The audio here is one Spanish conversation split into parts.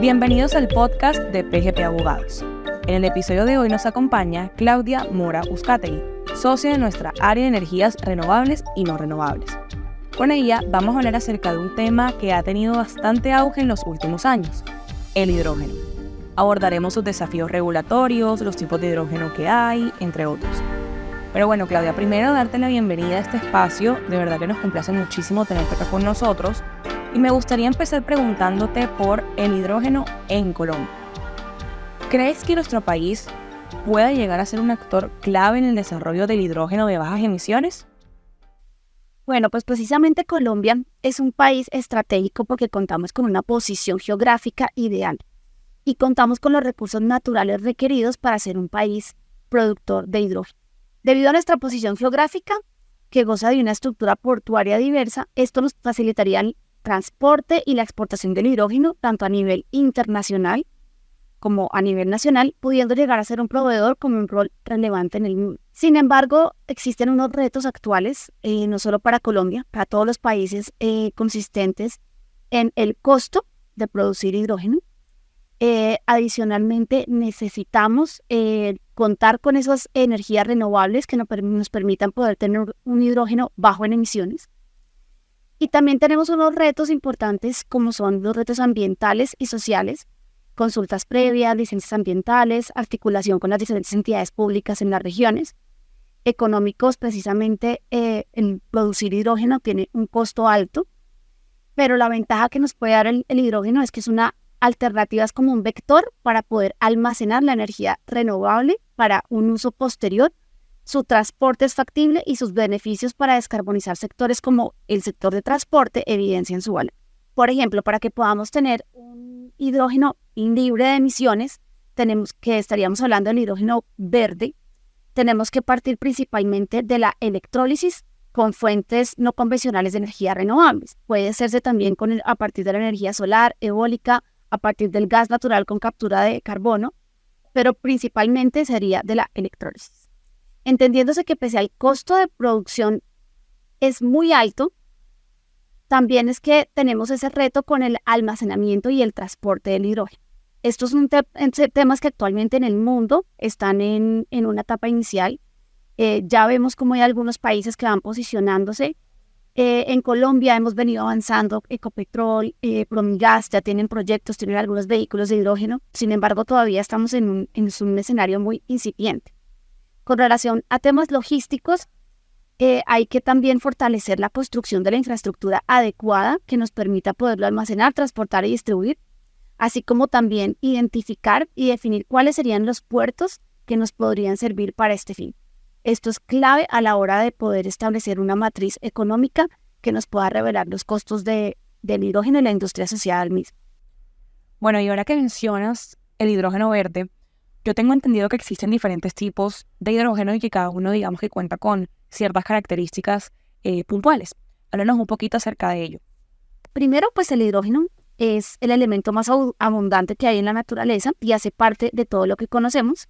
Bienvenidos al podcast de PGP Abogados. En el episodio de hoy nos acompaña Claudia Mora Uzcategui, socia de nuestra área de energías renovables y no renovables. Con ella vamos a hablar acerca de un tema que ha tenido bastante auge en los últimos años, el hidrógeno. Abordaremos sus desafíos regulatorios, los tipos de hidrógeno que hay, entre otros. Pero bueno, Claudia, primero darte la bienvenida a este espacio. De verdad que nos complace muchísimo tenerte acá con nosotros. Y me gustaría empezar preguntándote por el hidrógeno en Colombia. ¿Crees que nuestro país pueda llegar a ser un actor clave en el desarrollo del hidrógeno de bajas emisiones? Bueno, pues precisamente Colombia es un país estratégico porque contamos con una posición geográfica ideal y contamos con los recursos naturales requeridos para ser un país productor de hidrógeno. Debido a nuestra posición geográfica, que goza de una estructura portuaria diversa, esto nos facilitaría el transporte y la exportación del hidrógeno tanto a nivel internacional como a nivel nacional, pudiendo llegar a ser un proveedor con un rol relevante en el mundo. Sin embargo, existen unos retos actuales, no solo para Colombia, para todos los países consistentes en el costo de producir hidrógeno. Adicionalmente, necesitamos contar con esas energías renovables que nos permitan poder tener un hidrógeno bajo en emisiones. Y también tenemos unos retos importantes como son los retos ambientales y sociales, consultas previas, licencias ambientales, articulación con las diferentes entidades públicas en las regiones. Económicos, precisamente el producir hidrógeno tiene un costo alto, pero la ventaja que nos puede dar el hidrógeno es que es una alternativa, es como un vector para poder almacenar la energía renovable para un uso posterior. Su transporte es factible y sus beneficios para descarbonizar sectores como el sector de transporte evidencian su valor. Por ejemplo, para que podamos tener un hidrógeno libre de emisiones, estaríamos hablando del hidrógeno verde, tenemos que partir principalmente de la electrólisis con fuentes no convencionales de energía renovables. Puede hacerse también a partir de la energía solar, eólica, a partir del gas natural con captura de carbono, pero principalmente sería de la electrólisis. Entendiéndose que pese al costo de producción es muy alto, también es que tenemos ese reto con el almacenamiento y el transporte del hidrógeno. Estos son temas que actualmente en el mundo están en una etapa inicial. Ya vemos cómo hay algunos países que van posicionándose. En Colombia hemos venido avanzando, Ecopetrol, Promigas ya tienen proyectos, tienen algunos vehículos de hidrógeno. Sin embargo, todavía estamos en un escenario muy incipiente. Con relación a temas logísticos, hay que también fortalecer la construcción de la infraestructura adecuada que nos permita poderlo almacenar, transportar y distribuir, así como también identificar y definir cuáles serían los puertos que nos podrían servir para este fin. Esto es clave a la hora de poder establecer una matriz económica que nos pueda revelar los costos del hidrógeno y la industria asociada al mismo. Bueno, y ahora que mencionas el hidrógeno verde, yo tengo entendido que existen diferentes tipos de hidrógeno y que cada uno, digamos, que cuenta con ciertas características puntuales. Háblanos un poquito acerca de ello. Primero, pues el hidrógeno es el elemento más abundante que hay en la naturaleza y hace parte de todo lo que conocemos.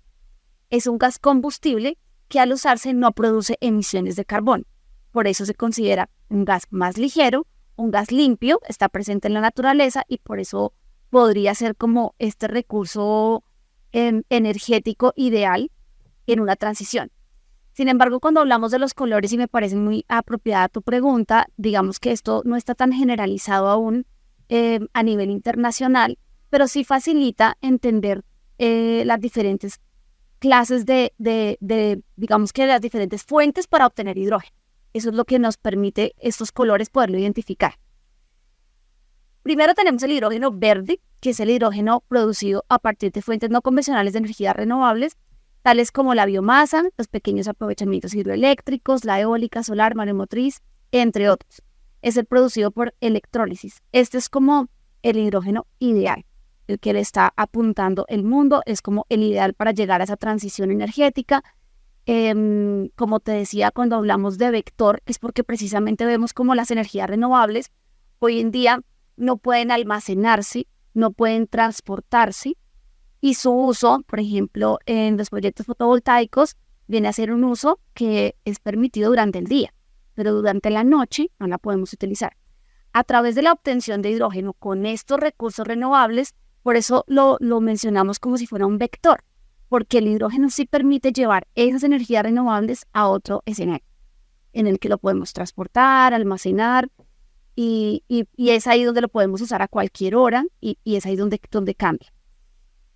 Es un gas combustible que al usarse no produce emisiones de carbono. Por eso se considera un gas más ligero, un gas limpio, está presente en la naturaleza y por eso podría ser como este recurso energético ideal en una transición. Sin embargo, cuando hablamos de los colores, y me parece muy apropiada tu pregunta, digamos que esto no está tan generalizado aún a nivel internacional, pero sí facilita entender las diferentes clases digamos que las diferentes fuentes para obtener hidrógeno. Eso es lo que nos permite estos colores poderlo identificar. Primero tenemos el hidrógeno verde, que es el hidrógeno producido a partir de fuentes no convencionales de energías renovables, tales como la biomasa, los pequeños aprovechamientos hidroeléctricos, la eólica, solar, maremotriz, entre otros. Es el producido por electrólisis. Este es como el hidrógeno ideal, el que le está apuntando el mundo, es como el ideal para llegar a esa transición energética. Como te decía, cuando hablamos de vector, es porque precisamente vemos como las energías renovables hoy en día no pueden almacenarse, no pueden transportarse, y su uso, por ejemplo, en los proyectos fotovoltaicos, viene a ser un uso que es permitido durante el día, pero durante la noche no la podemos utilizar. A través de la obtención de hidrógeno con estos recursos renovables, Por eso lo mencionamos como si fuera un vector, porque el hidrógeno sí permite llevar esas energías renovables a otro escenario, en el que lo podemos transportar, almacenar, y es ahí donde lo podemos usar a cualquier hora, y es ahí donde cambia.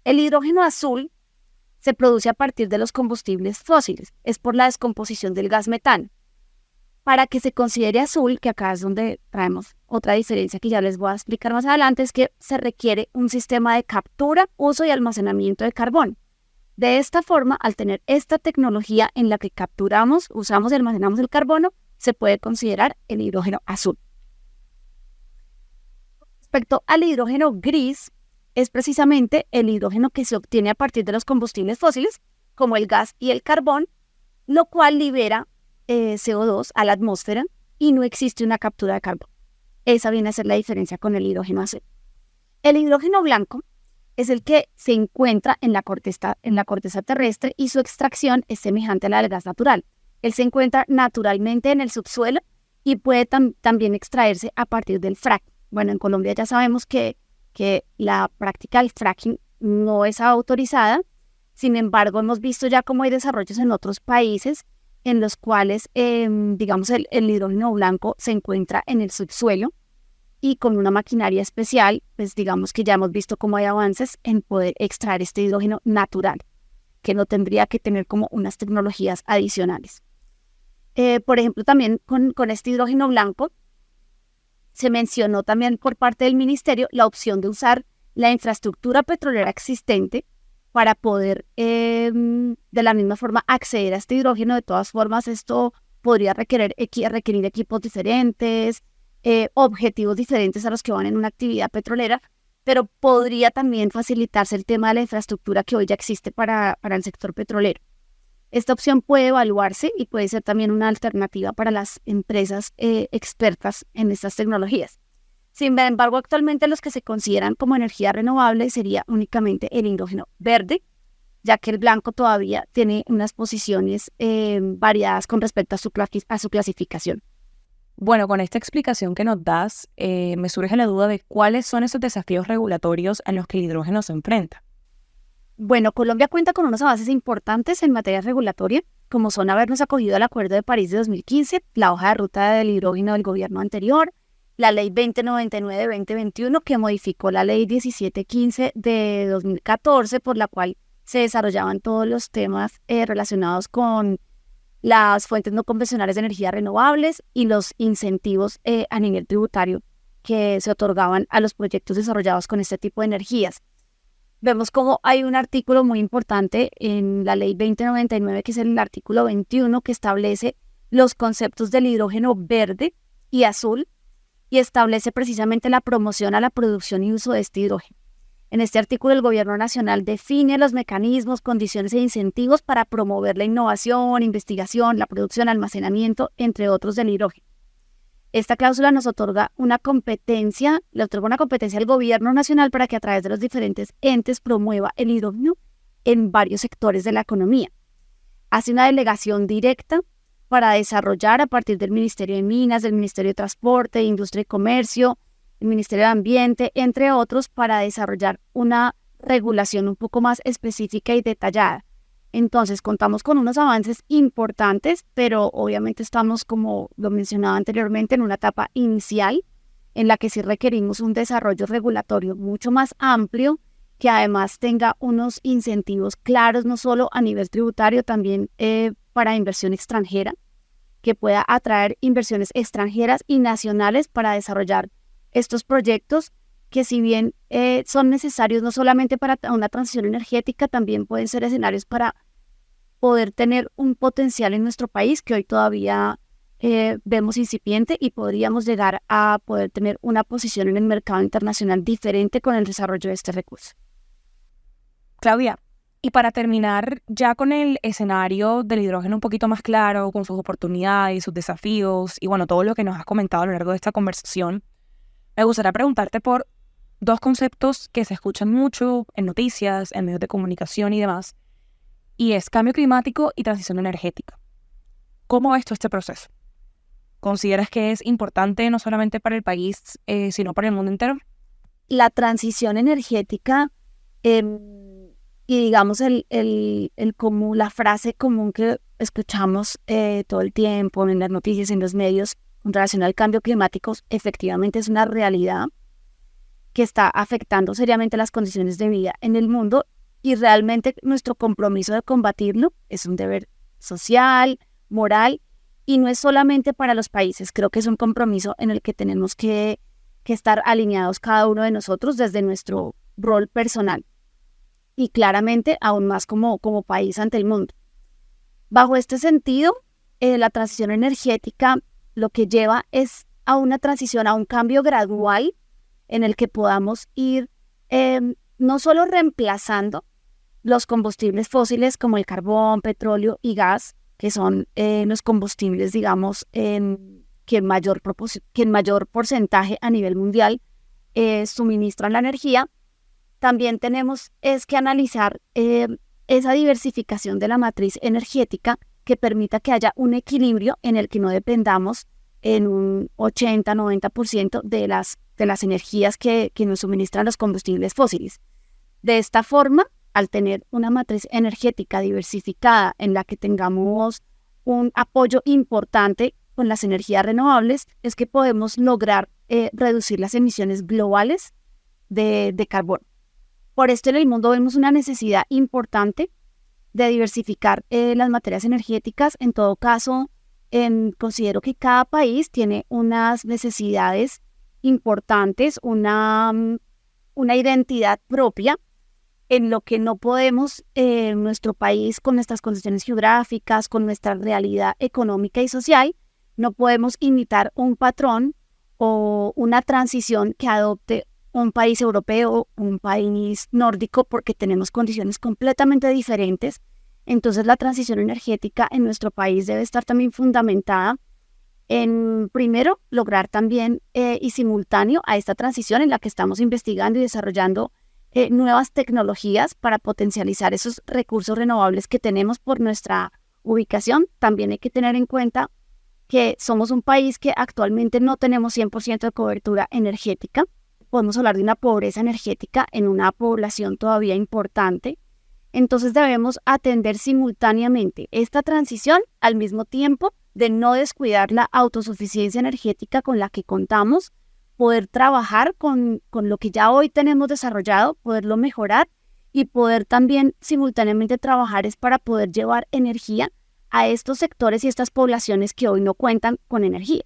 El hidrógeno azul se produce a partir de los combustibles fósiles, es por la descomposición del gas metano. Para que se considere azul, que acá es donde traemos otra diferencia que ya les voy a explicar más adelante, es que se requiere un sistema de captura, uso y almacenamiento de carbón. De esta forma, al tener esta tecnología en la que capturamos, usamos y almacenamos el carbono, se puede considerar el hidrógeno azul. Respecto al hidrógeno gris, es precisamente el hidrógeno que se obtiene a partir de los combustibles fósiles, como el gas y el carbón, lo cual libera CO2 a la atmósfera y no existe una captura de carbono. Esa viene a ser la diferencia con el hidrógeno azul. El hidrógeno blanco es el que se encuentra en la corteza terrestre y su extracción es semejante a la del gas natural. Él se encuentra naturalmente en el subsuelo y puede también extraerse a partir del fracking. Bueno, en Colombia ya sabemos que la práctica del fracking no es autorizada. Sin embargo, hemos visto ya cómo hay desarrollos en otros países en los cuales, digamos, el hidrógeno blanco se encuentra en el subsuelo y con una maquinaria especial, pues digamos que ya hemos visto cómo hay avances en poder extraer este hidrógeno natural, que no tendría que tener como unas tecnologías adicionales. Por ejemplo, también con este hidrógeno blanco, se mencionó también por parte del ministerio la opción de usar la infraestructura petrolera existente para poder de la misma forma acceder a este hidrógeno. De todas formas, esto podría requerir equipos diferentes, objetivos diferentes a los que van en una actividad petrolera, pero podría también facilitarse el tema de la infraestructura que hoy ya existe para el sector petrolero. Esta opción puede evaluarse y puede ser también una alternativa para las empresas expertas en estas tecnologías. Sin embargo, actualmente los que se consideran como energía renovable sería únicamente el hidrógeno verde, ya que el blanco todavía tiene unas posiciones variadas con respecto a su clasificación. Bueno, con esta explicación que nos das, me surge la duda de cuáles son esos desafíos regulatorios en los que el hidrógeno se enfrenta. Bueno, Colombia cuenta con unos avances importantes en materia regulatoria, como son habernos acogido al Acuerdo de París de 2015, la hoja de ruta del hidrógeno del gobierno anterior, la Ley 2099 de 2021, que modificó la Ley 1715 de 2014, por la cual se desarrollaban todos los temas relacionados con las fuentes no convencionales de energía renovables y los incentivos a nivel tributario que se otorgaban a los proyectos desarrollados con este tipo de energías. Vemos cómo hay un artículo muy importante en la Ley 2099, que es el artículo 21, que establece los conceptos del hidrógeno verde y azul y establece precisamente la promoción a la producción y uso de este hidrógeno. En este artículo, el Gobierno Nacional define los mecanismos, condiciones e incentivos para promover la innovación, investigación, la producción, almacenamiento, entre otros, del hidrógeno. Esta cláusula nos otorga una competencia, le otorga una competencia al Gobierno Nacional para que a través de los diferentes entes promueva el hidrógeno en varios sectores de la economía. Hace una delegación directa para desarrollar a partir del Ministerio de Minas, del Ministerio de Transporte, Industria y Comercio, el Ministerio de Ambiente, entre otros, para desarrollar una regulación un poco más específica y detallada. Entonces, contamos con unos avances importantes, pero obviamente estamos, como lo mencionaba anteriormente, en una etapa inicial en la que sí requerimos un desarrollo regulatorio mucho más amplio, que además tenga unos incentivos claros, no solo a nivel tributario, también para inversión extranjera, que pueda atraer inversiones extranjeras y nacionales para desarrollar estos proyectos que, si bien son necesarios no solamente para una transición energética, también pueden ser escenarios para poder tener un potencial en nuestro país que hoy todavía vemos incipiente, y podríamos llegar a poder tener una posición en el mercado internacional diferente con el desarrollo de este recurso. Claudia, y para terminar ya con el escenario del hidrógeno un poquito más claro, con sus oportunidades, sus desafíos y bueno, todo lo que nos has comentado a lo largo de esta conversación, me gustaría preguntarte por dos conceptos que se escuchan mucho en noticias, en medios de comunicación y demás, y es cambio climático y transición energética. ¿Cómo ves tú este proceso? ¿Consideras que es importante no solamente para el país, sino para el mundo entero? la transición energética y digamos como la frase común que escuchamos todo el tiempo en las noticias, en los medios, en relación al cambio climático, efectivamente es una realidad que está afectando seriamente las condiciones de vida en el mundo y realmente nuestro compromiso de combatirlo es un deber social, moral y no es solamente para los países, creo que es un compromiso en el que tenemos que estar alineados cada uno de nosotros desde nuestro rol personal y claramente aún más como país ante el mundo. Bajo este sentido, la transición energética lo que lleva es a una transición, a un cambio gradual en el que podamos ir no solo reemplazando los combustibles fósiles como el carbón, petróleo y gas, que son los combustibles, digamos, que en mayor porcentaje a nivel mundial suministran la energía. También tenemos que analizar esa diversificación de la matriz energética que permita que haya un equilibrio en el que no dependamos en un 80-90% de las energías que nos suministran los combustibles fósiles. De esta forma, al tener una matriz energética diversificada en la que tengamos un apoyo importante con las energías renovables, es que podemos lograr reducir las emisiones globales de carbono. Por esto en el mundo vemos una necesidad importante de diversificar las materias energéticas. En todo caso, considero que cada país tiene unas necesidades importantes, una identidad propia, en lo que no podemos en nuestro país, con nuestras condiciones geográficas, con nuestra realidad económica y social, no podemos imitar un patrón o una transición que adopte un país europeo, un país nórdico, porque tenemos condiciones completamente diferentes. Entonces la transición energética en nuestro país debe estar también fundamentada en, primero, lograr también y simultáneo a esta transición en la que estamos investigando y desarrollando nuevas tecnologías para potencializar esos recursos renovables que tenemos por nuestra ubicación. También hay que tener en cuenta que somos un país que actualmente no tenemos 100% de cobertura energética. Podemos hablar de una pobreza energética en una población todavía importante. Entonces debemos atender simultáneamente esta transición al mismo tiempo de no descuidar la autosuficiencia energética con la que contamos, poder trabajar con lo que ya hoy tenemos desarrollado, poderlo mejorar y poder también simultáneamente trabajar es para poder llevar energía a estos sectores y estas poblaciones que hoy no cuentan con energía.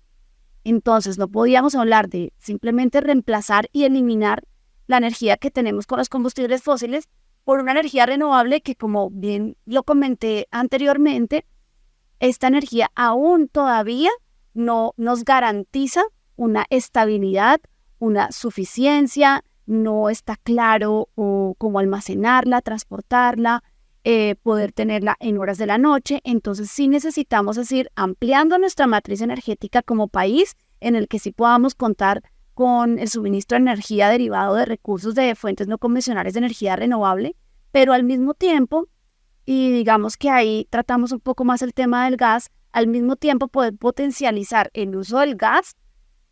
Entonces no podíamos hablar de simplemente reemplazar y eliminar la energía que tenemos con los combustibles fósiles por una energía renovable que, como bien lo comenté anteriormente, esta energía aún todavía no nos garantiza una estabilidad, una suficiencia, no está claro cómo almacenarla, transportarla, poder tenerla en horas de la noche. Entonces sí necesitamos ir ampliando nuestra matriz energética como país en el que sí podamos contar con el suministro de energía derivado de recursos de fuentes no convencionales de energía renovable, pero al mismo tiempo, y digamos que ahí tratamos un poco más el tema del gas, al mismo tiempo poder potencializar el uso del gas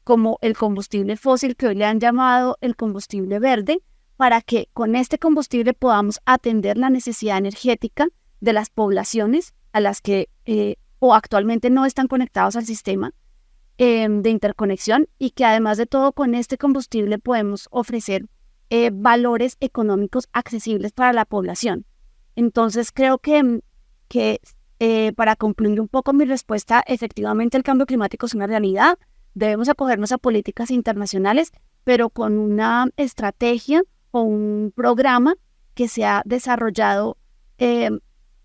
como el combustible fósil que hoy le han llamado el combustible verde, para que con este combustible podamos atender la necesidad energética de las poblaciones a las que o actualmente no están conectados al sistema de interconexión, y que además de todo con este combustible podemos ofrecer valores económicos accesibles para la población. Entonces creo que para concluir un poco mi respuesta, efectivamente el cambio climático es una realidad. Debemos acogernos a políticas internacionales, pero con una estrategia o un programa que se ha desarrollado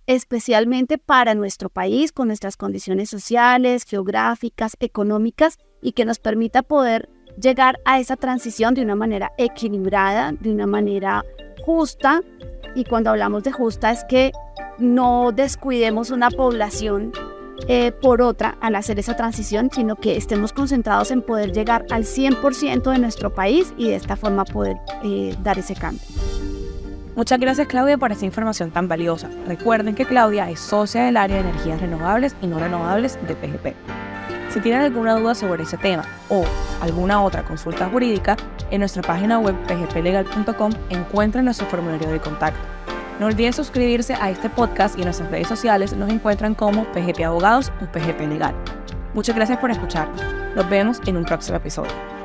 especialmente para nuestro país, con nuestras condiciones sociales, geográficas, económicas, y que nos permita poder llegar a esa transición de una manera equilibrada, de una manera justa. Y cuando hablamos de justa es que no descuidemos una población por otra al hacer esa transición, sino que estemos concentrados en poder llegar al 100% de nuestro país y de esta forma poder dar ese cambio. Muchas gracias, Claudia, por esta información tan valiosa. Recuerden que Claudia es socia del área de energías renovables y no renovables de PGP. Si tienen alguna duda sobre ese tema o alguna otra consulta jurídica, En nuestra página web pgplegal.com encuentran nuestro formulario de contacto. No olviden suscribirse a este podcast y en nuestras redes sociales nos encuentran como PGP Abogados o PGP Legal. Muchas gracias por escucharnos. Nos vemos en un próximo episodio.